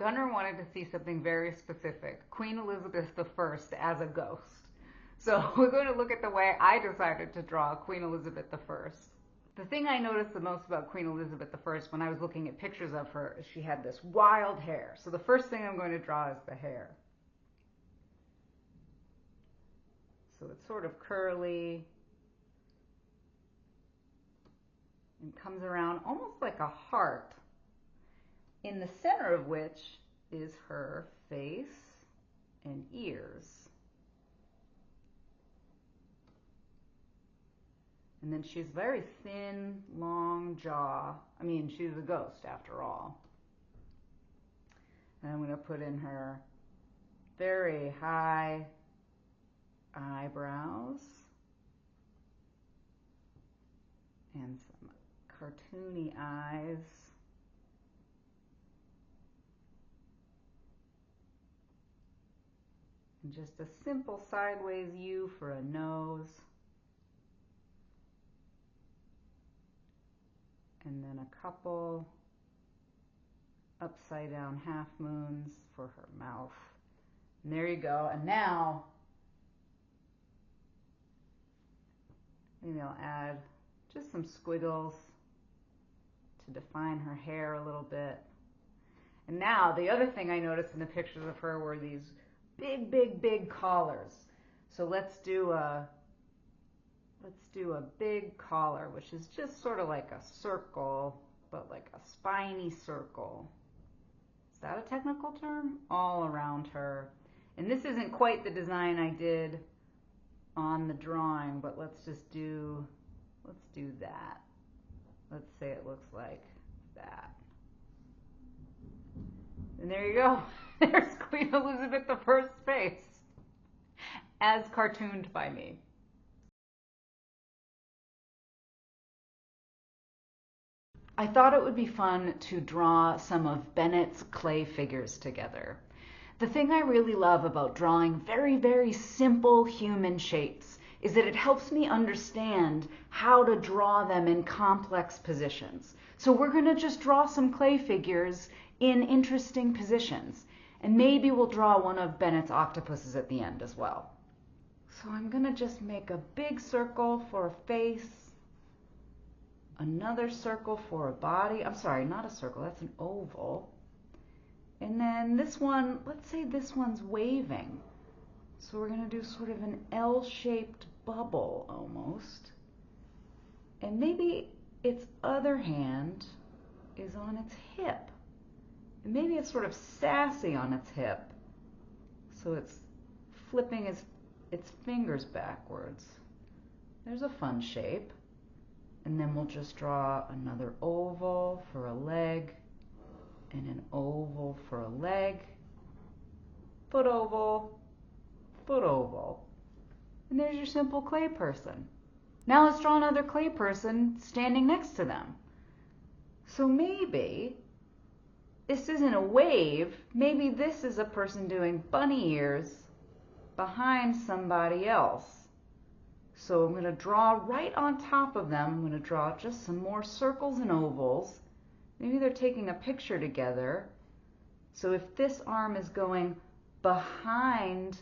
Gunnar wanted to see something very specific, Queen Elizabeth I as a ghost. So we're going to look at the way I decided to draw Queen Elizabeth I. The thing I noticed the most about Queen Elizabeth I when I was looking at pictures of her is she had this wild hair. So the first thing I'm going to draw is the hair. So it's sort of curly and comes around almost like a heart, in the center of which is her face and ears. And then she's very thin, long jaw. I mean, she's a ghost after all. And I'm going to put in her very high eyebrows and some cartoony eyes. And just a simple sideways U for a nose. And then a couple upside down half moons for her mouth. And there you go. And now, maybe I'll add just some squiggles to define her hair a little bit. And now, the other thing I noticed in the pictures of her were these big collars. So let's do a big collar, which is just sort of like a circle, but like a spiny circle. Is that a technical term? All around her. And this isn't quite the design I did on the drawing, but let's do that. Let's say it looks like that. And there you go. There's Queen Elizabeth I's face, as cartooned by me. I thought it would be fun to draw some of Bennett's clay figures together. The thing I really love about drawing very simple human shapes is that it helps me understand how to draw them in complex positions. So we're going to just draw some clay figures in interesting positions. And maybe we'll draw one of Bennett's octopuses at the end as well. So I'm going to just make a big circle for a face. Another circle for a body. I'm sorry, not a circle, that's an oval. And then this one, let's say this one's waving. So we're going to do sort of an L-shaped bubble almost. And maybe its other hand is on its hip. And maybe it's sort of sassy on its hip. So it's flipping its fingers backwards. There's a fun shape. And then we'll just draw another oval for a leg, and an oval for a leg, foot oval, foot oval. And there's your simple clay person. Now let's draw another clay person standing next to them. So maybe this isn't a wave, maybe this is a person doing bunny ears behind somebody else. So I'm going to draw right on top of them, I'm going to draw just some more circles and ovals. Maybe they're taking a picture together. So if this arm is going behind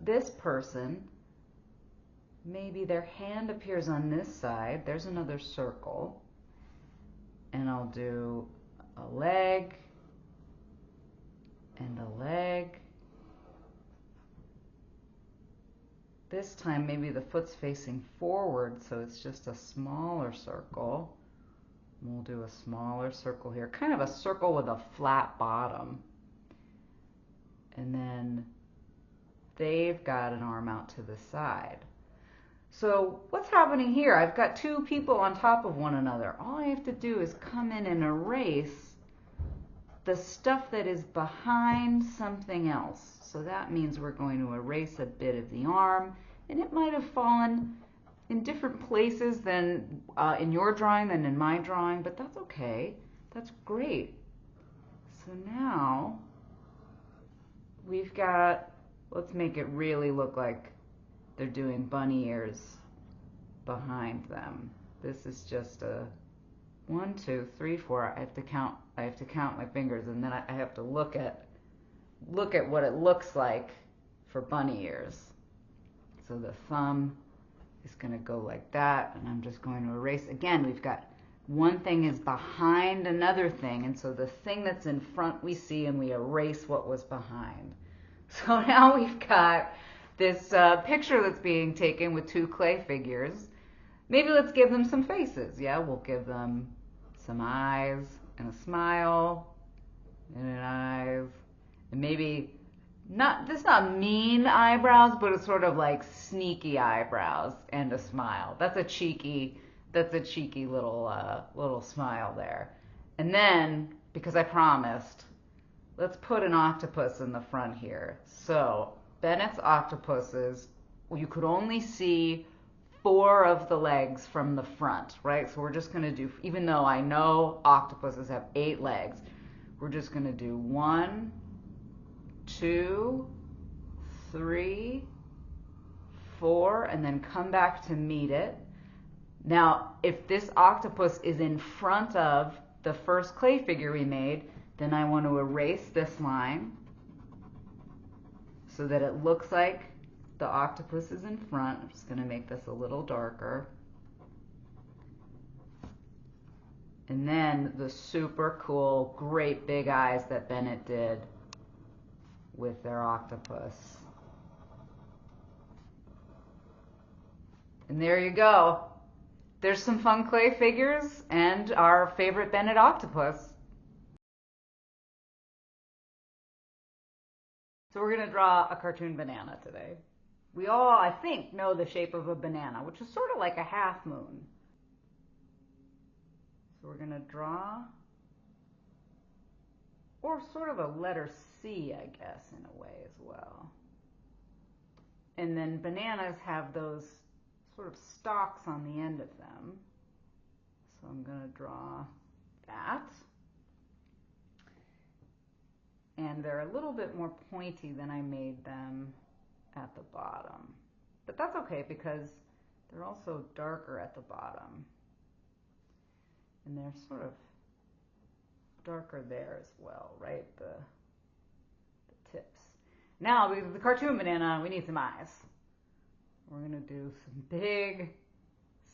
this person, maybe their hand appears on this side. There's another circle. And I'll do a leg and a leg. This time maybe the foot's facing forward, so it's just a smaller circle. We'll do a smaller circle here, kind of a circle with a flat bottom. And then they've got an arm out to the side. So what's happening here? I've got two people on top of one another. All I have to do is come in and erase the stuff that is behind something else. So that means we're going to erase a bit of the arm, and it might have fallen in different places than in your drawing than in my drawing, but that's okay. That's great. So now we've got, let's make it really look like they're doing bunny ears behind them. This is just a 1, 2, 3, 4. I have to count my fingers, and then I have to look at what it looks like for bunny ears. So the thumb is going to go like that, and I'm just going to erase. Again, we've got one thing is behind another thing, and so the thing that's in front we see, and we erase what was behind. So now we've got this picture that's being taken with two clay figures. Maybe let's give them some faces. Yeah, we'll give them some eyes and a smile and an eyes, and maybe not mean eyebrows, but it's sort of like sneaky eyebrows and a smile. That's a cheeky little smile there. And then, because I promised, let's put an octopus in the front here. So Bennett's octopuses, you could only see 4 of the legs from the front, right? So we're just going to do, even though I know octopuses have 8 legs, we're just going to do 1, 2, 3, 4, and then come back to meet it. Now, if this octopus is in front of the first clay figure we made, then I want to erase this line so that it looks like the octopus is in front. I'm just going to make this a little darker. And then the super cool, great big eyes that Bennett did with their octopus. And there you go. There's some fun clay figures and our favorite Bennett octopus. So we're going to draw a cartoon banana today. We all, I think, know the shape of a banana, which is sort of like a half moon. So we're going to draw, or sort of a letter C, I guess, in a way as well. And then bananas have those sort of stalks on the end of them. So I'm going to draw that. And they're a little bit more pointy than I made them at the bottom. But that's okay because they're also darker at the bottom. And they're sort of darker there as well, right? The tips. Now, because of the cartoon banana, we need some eyes. We're going to do some big,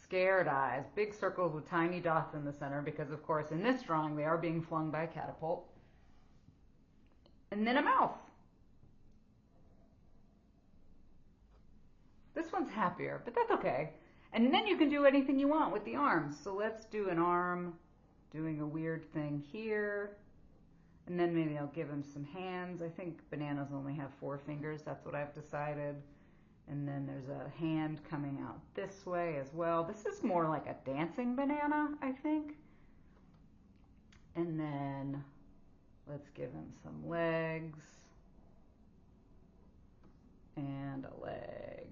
scared eyes, big circles with tiny dots in the center because, of course, in this drawing, they are being flung by a catapult. And then a mouth. This one's happier, but that's okay. And then you can do anything you want with the arms. So let's do an arm, doing a weird thing here. And then maybe I'll give him some hands. I think bananas only have 4 fingers. That's what I've decided. And then there's a hand coming out this way as well. This is more like a dancing banana, I think. And then let's give him some legs and a leg.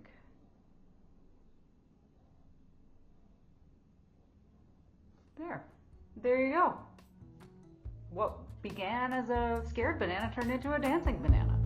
There you go. What began as a scared banana turned into a dancing banana.